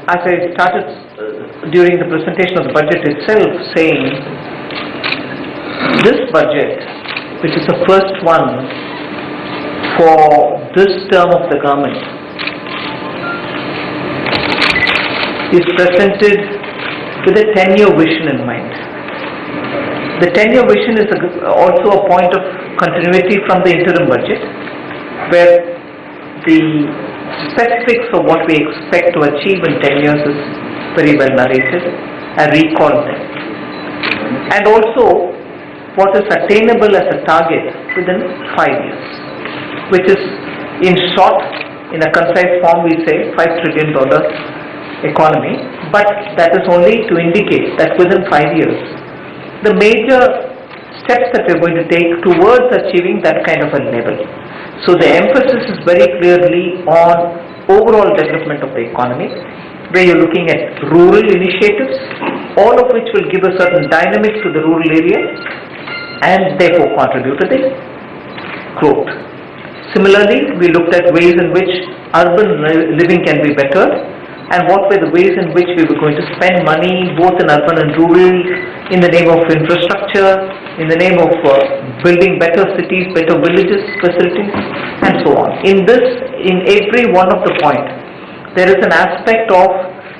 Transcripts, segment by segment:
as I started during the presentation of the budget itself, saying this budget, which is the first one for this term of the government, is presented with a 10-year vision in mind. The 10-year vision is also a point of continuity from the interim budget, where the specifics of what we expect to achieve in 10 years is very well narrated and recalled them. And also what is attainable as a target within 5 years, which is, in short, in a concise form, we say $5 trillion economy, but that is only to indicate that within 5 years, the major steps that we're going to take towards achieving that kind of a level. So the emphasis is very clearly on overall development of the economy, where you're looking at rural initiatives, all of which will give a certain dynamic to the rural area and therefore contribute to the growth. Similarly, we looked at ways in which urban living can be bettered, and what were the ways in which we were going to spend money both in urban and rural in the name of infrastructure, in the name of building better cities, better villages, facilities, and so on. In every one of the points, there is an aspect of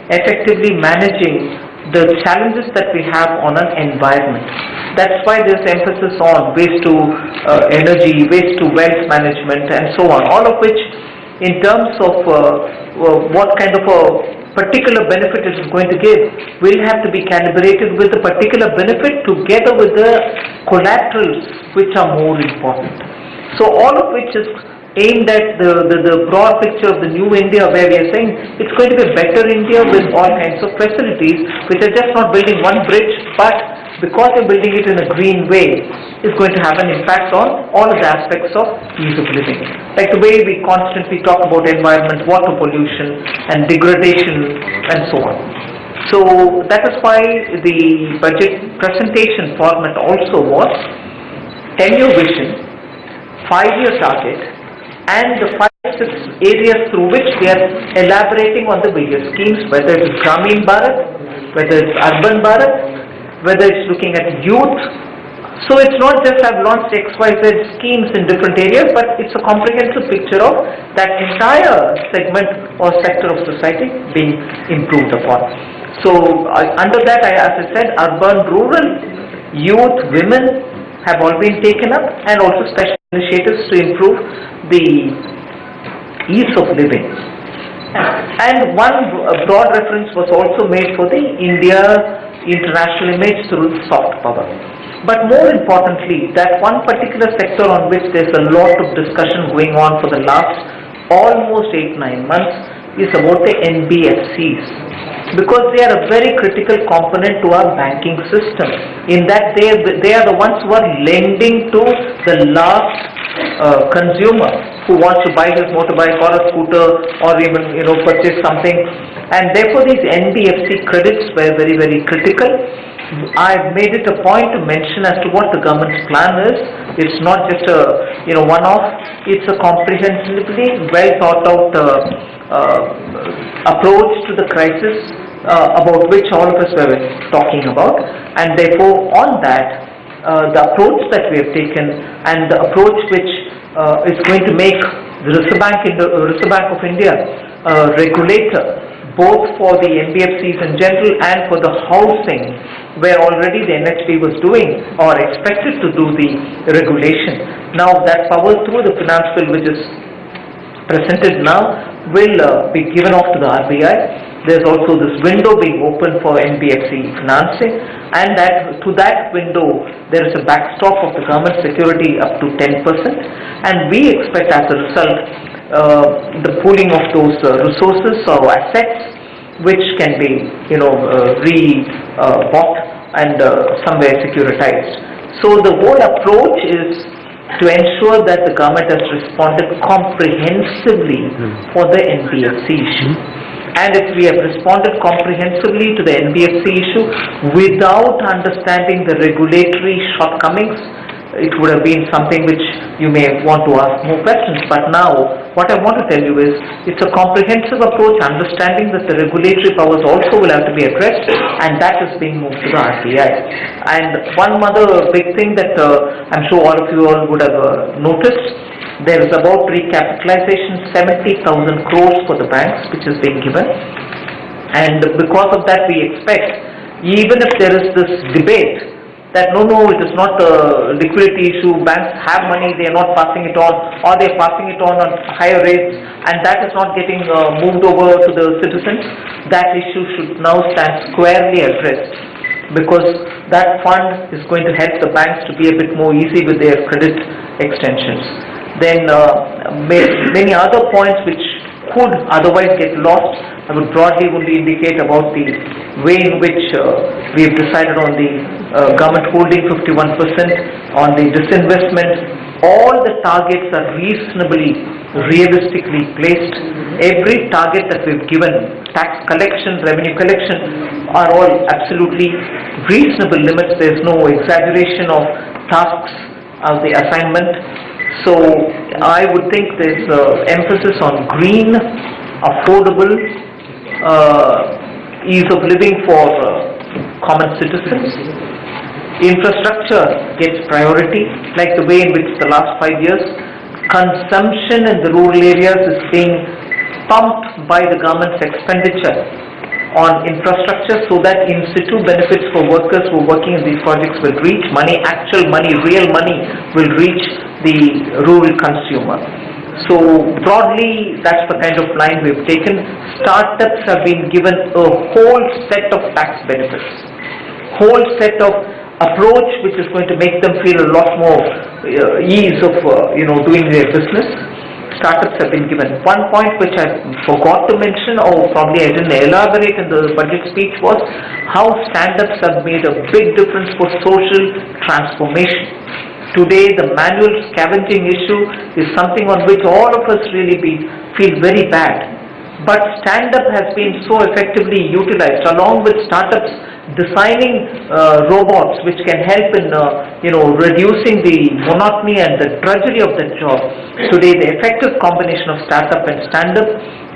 effectively managing the challenges that we have on an environment. That's why there's emphasis on waste to energy, waste to wealth management, and so on, all of which in terms of what kind of a particular benefit it is going to give will have to be calibrated with the particular benefit together with the collaterals which are more important. So all of which is aimed at the broad picture of the new India, where we are saying it's going to be a better India with all kinds of facilities, which are just not building one bridge, but because you're building it in a green way, is going to have an impact on all of the aspects of ease of living. Like the way we constantly talk about environment, water pollution and degradation and so on. So that is why the budget presentation format also was 10-year vision, 5-year target, and the 5-6 areas through which we are elaborating on the various schemes, whether it is Gramin Bharat, whether it's Urban Bharat, whether it's looking at youth. So it's not just I've launched XYZ schemes in different areas, but it's a comprehensive picture of that entire segment or sector of society being improved upon. So under that, as I said, urban, rural, youth, women have all been taken up, and also special initiatives to improve the ease of living. And one broad reference was also made for the India international image through soft power. But more importantly, that one particular sector on which there's a lot of discussion going on for the last almost 8-9 months is about the NBFCs, because they are a very critical component to our banking system, in that they are the ones who are lending to the last consumer who wants to buy his motorbike or a scooter or even purchase something, and therefore these NBFC credits were very, very critical. I've made it a point to mention as to what the government's plan is. It's not just a one-off. It's a comprehensively well thought out approach to the crisis about which all of us were talking about, and therefore on that the approach that we have taken and the approach which is going to make the Reserve Bank of India regulator both for the NBFCs in general and for the housing, where already the NHB was doing or expected to do the regulation. Now that power through the finance bill which is presented now will be given off to the RBI. There's also this window being open for NBFC financing, and to that window there is a backstop of the government security up to 10%, and we expect as a result the pooling of those resources or assets which can be bought and somewhere securitized. So the whole approach is to ensure that the government has responded comprehensively for the NBFC issue. And if we have responded comprehensively to the NBFC issue without understanding the regulatory shortcomings, it would have been something which you may want to ask more questions. But now, what I want to tell you is, it's a comprehensive approach, understanding that the regulatory powers also will have to be addressed, and that is being moved to the RBI. And one other big thing that I'm sure all of you all would have noticed, there is about recapitalization 70,000 crores for the banks, which is being given. And because of that, we expect, even if there is this debate that no, it is not a liquidity issue, banks have money, they are not passing it on, or they are passing it on higher rates, and that is not getting moved over to the citizens, that issue should now stand squarely addressed, because that fund is going to help the banks to be a bit more easy with their credit extensions. Then many other points which could otherwise get lost, I would broadly only indicate about the way in which we have decided on the government holding 51%, on the disinvestment. All the targets are realistically placed. Every target that we've given, tax collection, revenue collection, are all absolutely reasonable limits. There's no exaggeration of tasks of the assignment. So I would think there's emphasis on green, affordable, ease of living for common citizens. Infrastructure gets priority, like the way in which the last 5 years, consumption in the rural areas is being pumped by the government's expenditure on infrastructure, so that in situ benefits for workers who are working in these projects will reach money, actual money, real money will reach the rural consumer. So broadly, that's the kind of line we've taken. Startups have been given a whole set of tax benefits, whole set of approach which is going to make them feel a lot more ease of doing their business. Startups have been given. One point which I forgot to mention, or probably I didn't elaborate in the budget speech, was how stand-ups have made a big difference for social transformation. Today, the manual scavenging issue is something on which all of us really feel very bad. But stand-up has been so effectively utilized, along with startups designing robots which can help in reducing the monotony and the drudgery of the job. Today, the effective combination of startup and stand-up,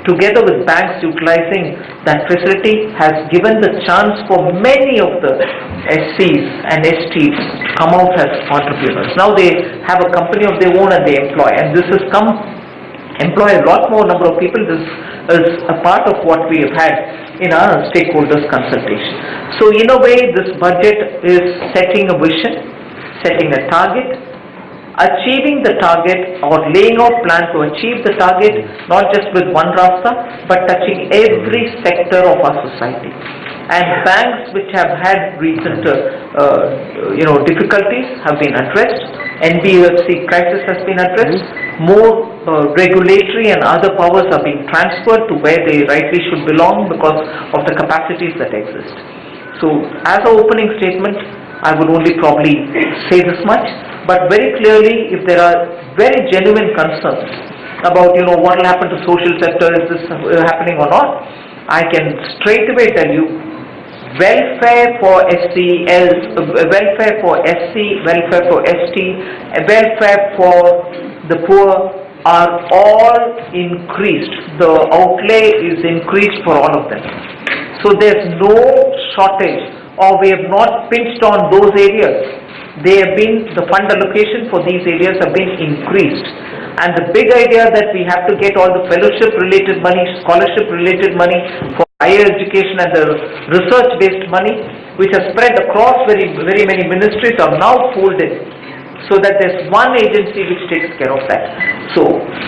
together with banks utilizing that facility, has given the chance for many of the SCs and STs to come out as entrepreneurs. Now they have a company of their own and they employ, and this has employ a lot more number of people. This is a part of what we have had in our stakeholders consultation. So in a way, this budget is setting a vision, setting a target, achieving the target, or laying out plans to achieve the target, not just with one rasta, but touching every sector of our society. And banks which have had recent difficulties have been addressed. NBFC crisis has been addressed. More regulatory and other powers are being transferred to where they rightly should belong because of the capacities that exist. So as an opening statement, I would only probably say this much, but very clearly, if there are very genuine concerns about what will happen to social sector, is this happening or not, I can straight away tell you, welfare for SCs, welfare for SC, welfare for ST, welfare for the poor are all increased. The outlay is increased for all of them. So there's no shortage, or we have not pinched on those areas. The fund allocation for these areas have been increased. And the big idea that we have to get all the fellowship related money, scholarship related money for higher education and the research-based money, which are spread across very many ministries, are now pooled in, so that there's one agency which takes care of that. So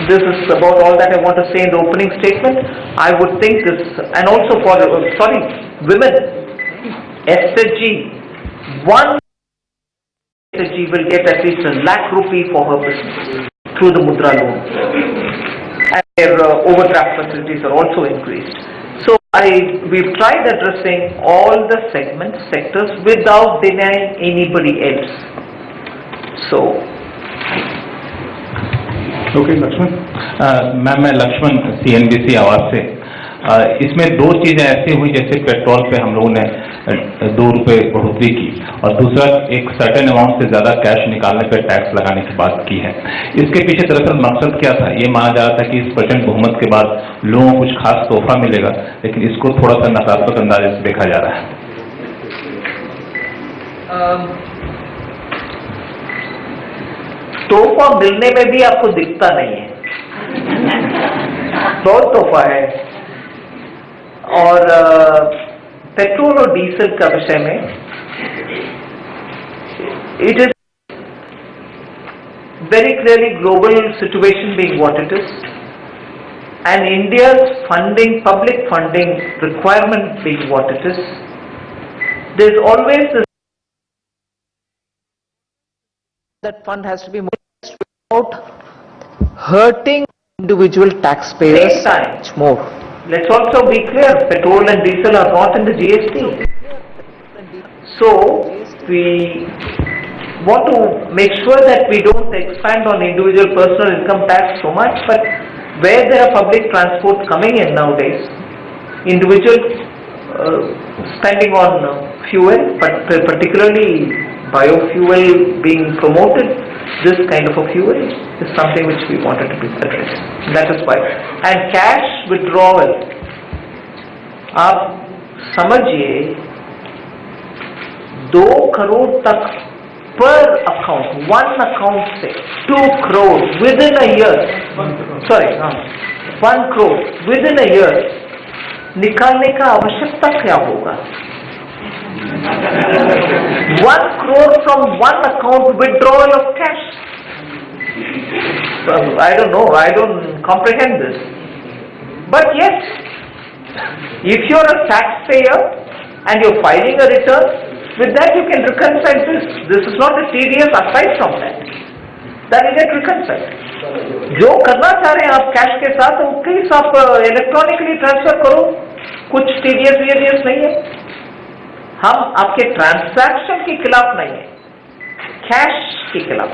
this is about all that I want to say in the opening statement. I would think this, and also for women, SHG, one SHG will get at least ₹1 lakh for her business through the Mudra loan, and their overdraft facilities are also increased. So we've tried addressing all the sectors without denying anybody else. So, okay Laxman ma'am, मैं Laxman CNBC आवाज से। इसमें दो चीज़ें ऐसी हुई, जैसे petrol पे हम लोगों ने ₹2 बढ़ोतरी की, और दूसरा एक सर्टेन अमाउंट से ज्यादा कैश निकालने पर टैक्स लगाने की बात की है। इसके पीछे दरअसल मकसद क्या था? ये माना जा रहा था कि इस प्रचंड बहुमत के बाद लोगों को कुछ खास तोहफा मिलेगा, लेकिन इसको थोड़ा सा नकारात्मक अंदाजे से देखा जा रहा है। तोहफा मिलने में भी आपको दिखता नहीं है, बहुत तोहफा है। और पेट्रोल और डीजल का विषय में it is very clearly global situation being what it is, and India's funding, public funding requirement being what it is, there is always this that fund has to be moved without hurting individual taxpayers much more. Let's also be clear, petrol and diesel are not in the GST. So we want to make sure that we don't expand on individual personal income tax so much, but where there are public transport coming in nowadays, individual spending on fuel, but particularly biofuel being promoted, this kind of a fuel is something which we wanted to be addressed. That is why. And cash withdrawal, आप समझिए 2 करोड़ तक per account, one account से 2 crore within a year, 1 crore within a year निकालने का आवश्यकता क्या होगा? 1 crore from one account withdrawal of cash. I don't know, I don't comprehend this. But yes, if you're a taxpayer and you're filing a return, with that you can reconcile this. This is not a TDS aside from that. That will get reconciled. जो करना चाह रहे हैं आप cash के साथ, वो please आप इलेक्ट्रॉनिकली ट्रांसफर करो, कुछ TDS VDS नहीं है। हम आपके ट्रांजैक्शन के खिलाफ नहीं है, कैश के खिलाफ।